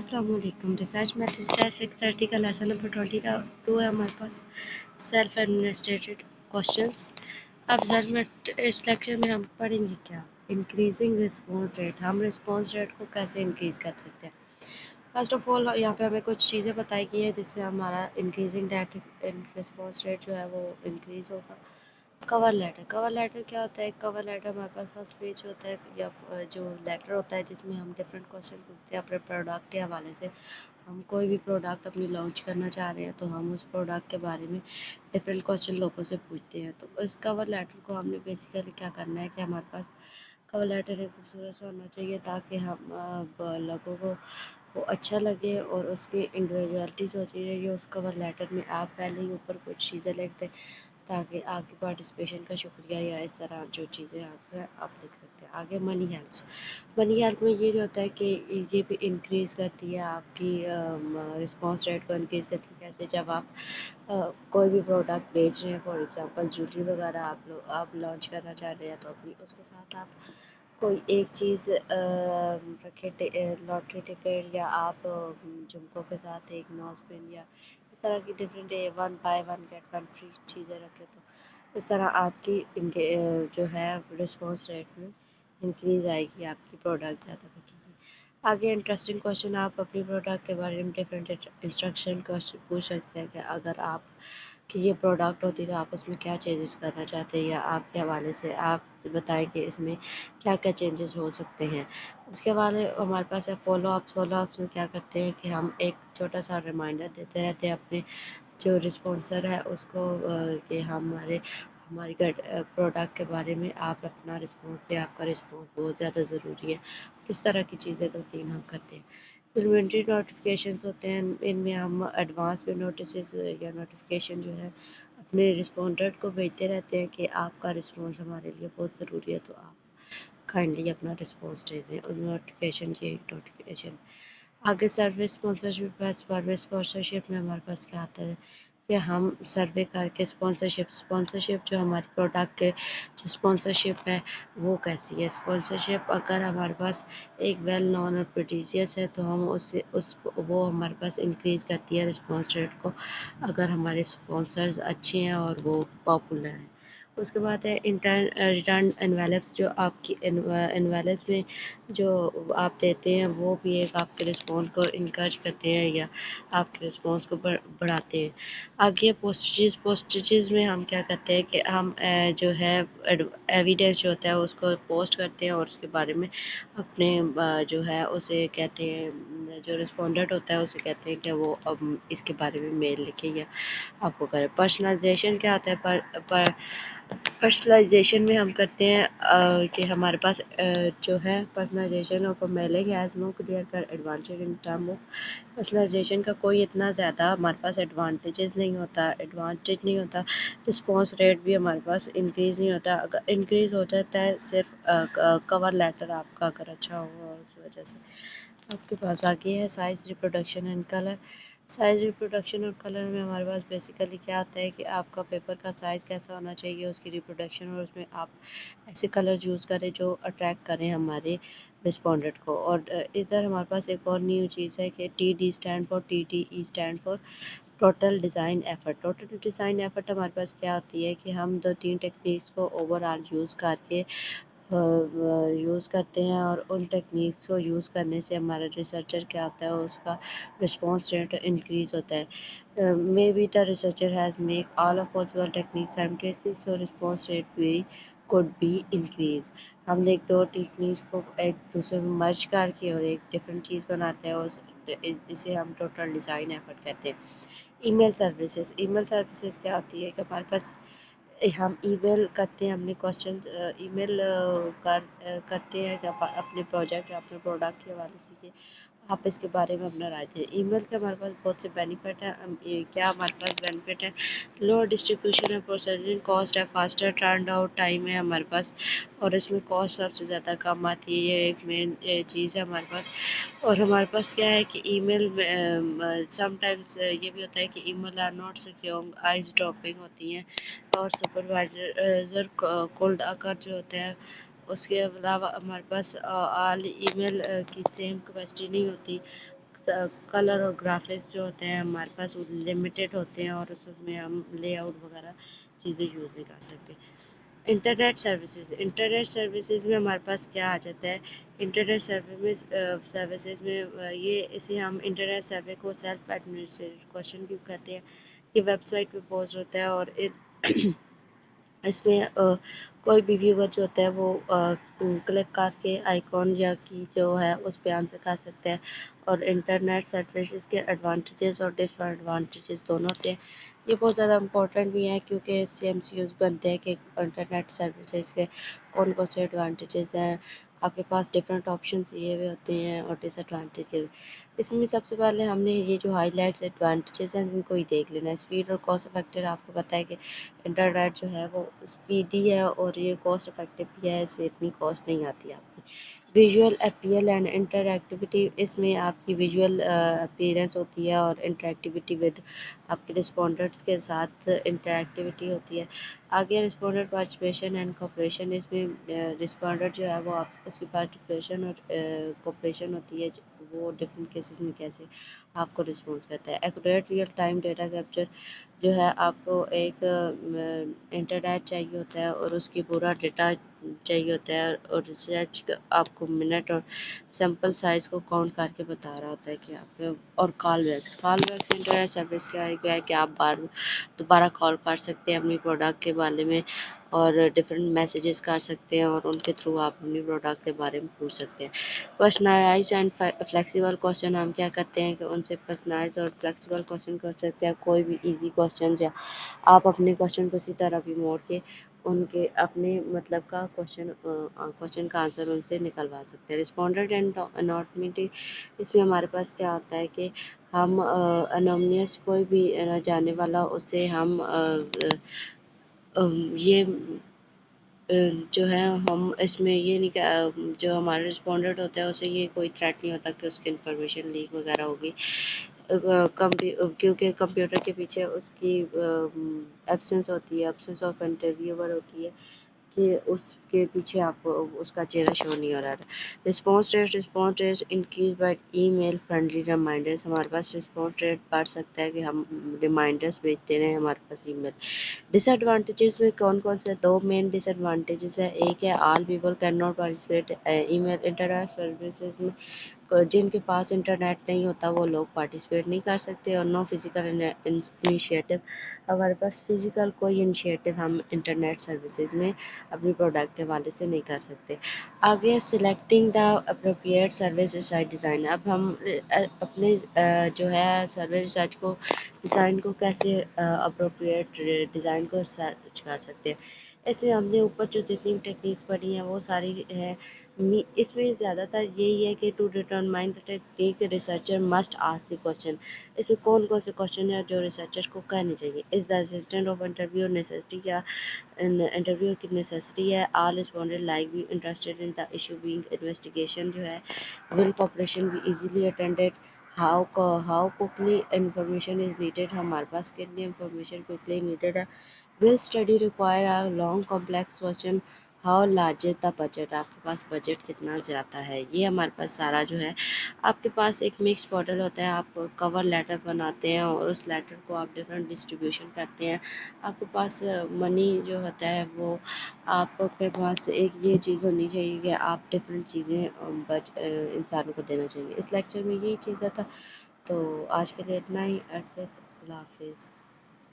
अस्सलाम वालेकुम। Research method 630 का लेसन नंबर 22 है हमारे पास, सेल्फ एडमिनिस्ट्रेटेड क्वेश्चंस। अब इस लेक्चर में हम पढ़ेंगे क्या, इंक्रीजिंग रिस्पॉन्स रेट। हम रिस्पॉन्स रेट को कैसे इंक्रीज कर सकते हैं। फर्स्ट ऑफ ऑल यहाँ पे हमें कुछ चीज़ें बताई गई है जिससे हमारा इंक्रीजिंग रेट रिस्पॉन्स रेट जो है वो इंक्रीज होगा। कवर लेटर क्या होता है? कवर लेटर हमारे पास फर्स्ट पेज होता है या जो लेटर होता है जिसमें हम डिफरेंट क्वेश्चन पूछते हैं अपने प्रोडक्ट के हवाले से। हम कोई भी प्रोडक्ट अपनी लॉन्च करना चाह रहे हैं तो हम उस प्रोडक्ट के बारे में डिफरेंट क्वेश्चन लोगों से पूछते हैं। तो इस कवर लेटर को हमने बेसिकली क्या करना है कि हमारे पास कवर लेटर एक खूबसूरत सा होना चाहिए ताकि हम लोगों को वो अच्छा लगे और उसकी इंडिविजुअलिटीज़ होती है। उस कवर लेटर में आप पहले ही ऊपर कुछ चीज़ें लिख दें ताकि आपकी पार्टिसिपेशन का शुक्रिया या इस तरह जो चीज़ें आप लिख सकते हैं। आगे मनी हेल्प में ये जो होता है कि ये भी इंक्रीज़ करती है आपकी रिस्पॉन्स रेट को इंक्रीज़ करती है। कैसे? जब आप कोई भी प्रोडक्ट बेच रहे हैं, फॉर एग्जांपल ज्वेलरी वगैरह आप लॉन्च करना चाह रहे हैं तो अपनी उसके साथ आप कोई एक चीज़ रखे, लॉटरी टिकट या आप झुमकों के साथ एक नोज पिन या इस तरह की डिफरेंट 1 बाय 1 गेट 1 फ्री चीज़ें रखें तो इस तरह आपकी इनके जो है रिस्पॉन्स रेट में इंक्रीज आएगी, आपकी प्रोडक्ट ज़्यादा बिकेगी। आगे इंटरेस्टिंग क्वेश्चन, आप अपनी प्रोडक्ट के बारे में डिफरेंट इंस्ट्रक्शन पूछ सकते हैं कि अगर आप कि ये प्रोडक्ट होती है तो आप उसमें क्या चेंजेस करना चाहते हैं या आपके हवाले से आप बताएं कि इसमें क्या क्या चेंजेस हो सकते हैं। उसके बाद हमारे पास है फॉलो अप्स में क्या करते हैं कि हम एक छोटा सा रिमाइंडर देते रहते हैं अपने जो रिस्पॉन्सर है उसको कि हमारी प्रोडक्ट के बारे में आप अपना रिस्पॉन्स दें, आपका रिस्पॉन्स बहुत ज़्यादा ज़रूरी है। इस तरह की चीज़ें 2-3 हम करते हैं। इन्वेंट्री नोटिफिकेशंस होते हैं, इनमें हम एडवांस में नोटिस या नोटिफिकेशन जो है अपने रिस्पोंडेंट को भेजते रहते हैं कि आपका रिस्पॉन्स हमारे लिए बहुत ज़रूरी है तो आप काइंडली अपना रिस्पॉन्स दे दें उस नोटिफिकेशन। आगे सर्विस स्पॉन्सरशिप में हमारे पास क्या आता है कि हम सर्वे करके स्पॉन्सरशिप जो हमारी प्रोडक्ट के जो स्पॉन्सरशिप है वो कैसी है। स्पॉन्सरशिप अगर हमारे पास एक वेल नोन और प्रोडिजियस है तो हम वो हमारे पास इंक्रीज़ करती है रिस्पॉन्स रेट को अगर हमारे स्पॉन्सर्स अच्छे हैं और वो पॉपुलर हैं। उसके बाद है रिटर्न एनवेलप्स, जो आपकी एनवेलप्स में जो आप देते हैं वो भी एक आपके रिस्पॉन्स को इनकरेज करते हैं या आपके रिस्पॉन्स को बढ़ाते हैं। आगे पोस्टेजेस में हम क्या करते हैं कि हम जो है एविडेंस जो होता है उसको पोस्ट करते हैं और उसके बारे में अपने जो है उसे कहते हैं, जो रिस्पोंडेंट होता है उसे कहते हैं कि वो इसके बारे में मेल लिखे या आपको करें। पर्सनलाइजेशन क्या होता है? पर्सनलाइजेशन में हम करते हैं कि हमारे पास जो है personalisation of mailing has no clear advantage in term of personalisation का कोई इतना ज़्यादा हमारे पास एडवांटेज नहीं होता। रिस्पॉन्स रेट भी हमारे पास इंक्रीज़ नहीं होता। अगर इंक्रीज़ हो जाता है सिर्फ कवर लेटर आपका अगर अच्छा हो और उस वजह से आपके पास आगे है size, reproduction and colour. Size, reproduction और कलर में हमारे पास बेसिकली क्या आता है कि आपका पेपर का साइज़ कैसा होना चाहिए, उसकी रिप्रोडक्शन, और उसमें आप ऐसे कलर यूज़ करें जो अट्रैक्ट करें हमारे रिस्पोंडेंट को। और इधर हमारे पास एक और न्यू चीज़ है कि TD stand for total design effort. Total design effort हमारे पास क्या होती है कि हम 2-3 टेक्निक्स को ओवरऑल यूज़ करते हैं और उन टेक्निक्स को यूज़ करने से हमारा रिसर्चर क्या होता है उसका रिस्पॉन्स रेट इंक्रीज़ होता है। May be the researcher has make all of possible techniques simultaneously so response rate भी कुड बी इंक्रीज। हम एक दो टेक्निक्स को एक दूसरे में मर्ज करके और एक डिफरेंट चीज़ बनाते हैं और इसे हम टोटल डिज़ाइन एफर्ट कहते हैं। ईमेल सर्विसेज क्या होती है कि हमारे पास हम ईमेल करते हैं अपने क्वेश्चन, ईमेल करते हैं कि अपने प्रोजेक्ट या अपने प्रोडक्ट के हवाले से कि आप इसके बारे में अपना राय दें। ईमेल के हमारे पास बहुत से बेनिफिट हैं। क्या हमारे पास बेनिफिट है? लो डिस्ट्रीब्यूशन है, प्रोसेसिंग कॉस्ट है, फास्टर टर्न आउट टाइम है हमारे पास और इसमें कॉस्ट सबसे ज़्यादा कम आती है। ये एक मेन चीज़ है हमारे पास। और हमारे पास क्या है कि ईमेल समटाइम्स ये भी होता है कि email are not secure, eavesdropping होती हैं और सुपरवाइजर कोल्ड अकर जो होता है। उसके अलावा हमारे पास ऑल ईमेल की सेम कैपेसिटी नहीं होती। کلر اور گرافکس جو ہوتے ہیں ہمارے پاس لمیٹیڈ ہوتے ہیں اور اس میں ہم لے آؤٹ وغیرہ چیزیں یوز نہیں کر سکتے۔ انٹرنیٹ سروسز میں ہمارے پاس کیا آ جاتا ہے؟ انٹرنیٹ سروسز میں یہ اسے ہم انٹرنیٹ سروے کو سیلف ایڈمنسٹریشن بھی کہتے ہیں۔ یہ ویب سائٹ پہ پوسٹ ہوتا ہے اور اس میں کوئی بھی ویور جو ہوتا ہے وہ کلک کر کے آئیکن یا کی جو ہے اس پہ آنسر کر سکتا ہے۔ اور انٹرنیٹ سروسز کے ایڈوانٹیجز اور ڈس ایڈوانٹیجز دونوں ہوتے ہیں۔ یہ بہت زیادہ امپورٹنٹ بھی ہے کیونکہ اس سے ایم سی یوز بنتے ہیں کہ انٹرنیٹ سروسز کے کون کون سے ایڈوانٹیجز ہیں۔ آپ کے پاس ڈفرینٹ آپشنس یہ ہوئے ہوتے ہیں اور ڈس ایڈوانٹیج کے بھی۔ اس میں سب سے پہلے ہم نے یہ جو ہائی لائٹس ایڈوانٹیجز ہیں ان کو ہی دیکھ لینا ہے۔ اسپیڈ اور کاسٹ افیکٹر، آپ کو پتہ ہے کہ انٹرنیٹ جو ہے وہ اسپیڈی ہے اور یہ کاسٹ افیکٹو بھی ہے، اس میں اتنی کاسٹ نہیں آتی آپ کی۔ ویژول اپیل اینڈ انٹریکٹیوٹی، اس میں آپ کی ویژول اپیرنس ہوتی ہے اور انٹریکٹیوٹی ود آپ کے رسپونڈنٹس کے ساتھ انٹریکٹیوٹی ہوتی ہے۔ آگے رسپونڈنٹ پارٹیسپیشن اینڈ کوپریشن، اس میں رسپونڈنٹ جو ہے وہ آپ اس کی پارٹیسپیشن اور کوپریشن ہوتی ہے، وہ ڈفرینٹ کیسز میں کیسے آپ کو رسپانس کرتا ہے۔ Accurate real time data capture, جو ہے آپ کو ایک انٹرنیٹ چاہیے ہوتا ہے اور اس کی پورا ڈیٹا چاہیے ہوتا ہے اور ریسرچ آپ کو منٹ اور سیمپل سائز کو کاؤنٹ کر کے بتا رہا ہوتا ہے کہ آپ کے۔ اور کال بیکس انٹرنیٹ سروس کا ہے کہ آپ دوبارہ کال کر سکتے ہیں اپنی پروڈکٹ کے بارے میں اور ڈفرینٹ میسیجز کر سکتے ہیں اور ان کے تھرو آپ اپنی پروڈکٹ کے بارے میں پوچھ سکتے ہیں۔ پرسنلائز اینڈ فلیکسیبل کوشچن، ہم کیا کرتے ہیں کہ ان سے پرسنلائز اور فلیکسیبل کوشچن کر سکتے ہیں۔ کوئی بھی ایزی کوشچن یا آپ اپنے کوشچن کو اسی طرح بھی موڑ کے ان کے اپنے مطلب کا کوشچن کا آنسر ان سے نکلوا سکتے ہیں۔ رسپونڈنٹ اینڈ انانیمٹی، اس میں ہمارے پاس کیا ہوتا ہے کہ ہم انونیمس کوئی بھی جانے والا اسے ہم یہ جو ہے ہم اس میں یہ نہیں جو ہمارا رسپونڈنٹ ہوتا ہے اسے یہ کوئی تھریٹ نہیں ہوتا کہ اس کی انفارمیشن لیک وغیرہ ہوگی، کیونکہ کمپیوٹر کے پیچھے اس کی ایبسنس ہوتی ہے، ایبسنس آف انٹرویور ہوتی ہے کہ اس کے پیچھے آپ کو اس کا چہرہ شو نہیں ہو رہا ہے۔ Response rate increase by email friendly reminders, ہمارے پاس رسپانس ریٹ بڑھ سکتا ہے کہ ہم ریمائنڈرز بھیجتے رہیں ہمارے پاس ای میل۔ ڈس ایڈوانٹیجز میں کون کون سے؟ دو مین ڈس ایڈوانٹیجز ہے۔ ایک ہے all people cannot participate email internet services میں، جن کے پاس انٹرنیٹ نہیں ہوتا وہ لوگ پارٹیسپیٹ نہیں کر سکتے۔ اور نو فزیکل انیشیٹو، ہمارے پاس فزیکل کوئی انیشیٹو ہم انٹرنیٹ سروسز میں اپنی پروڈکٹ کے حوالے سے نہیں کر سکتے۔ آگے selecting the appropriate service research design, اب ہم اپنے جو ہے سروس ریسرچ کو ڈیزائن کو کیسے اپروپریٹ ڈیزائن کو سرچ کر سکتے ہیں۔ اس میں ہم نے اوپر جو جتنی بھی ٹیکنیکس پڑھی ہیں وہ ساری ہے۔ اس میں زیادہ تر یہی ہے کہ to determine the technique researcher must ask the question, اس میں کون کون سے کوشچن ہیں جو ریسرچر کو کرنے چاہیے۔ Is the assistant of interview necessity, کیا انٹرویو کی نیسیسٹی ہے۔ All respondent like be interested in the issue being investigation, جو ہے will cooperation be easily attended. How quickly information is needed, ہمارے پاس کتنی انفارمیشن کوکلی نیڈیڈ ہے۔ Will study require a long complex question, how large is the budget, آپ کے پاس budget کتنا زیادہ ہے۔ یہ ہمارے پاس سارا جو ہے آپ کے پاس ایک مکس ماڈل ہوتا ہے، آپ کور لیٹر بناتے ہیں اور اس لیٹر کو آپ ڈفرینٹ ڈسٹریبیوشن کرتے ہیں۔ آپ کے پاس منی جو ہوتا ہے وہ آپ کے پاس ایک یہ چیز ہونی چاہیے کہ آپ ڈفرینٹ چیزیں انسانوں کو دینا چاہیے۔ اس لیکچر میں یہی چیزیں تھا، تو آج کے لیے اتنا ہی۔ اللہ حافظ۔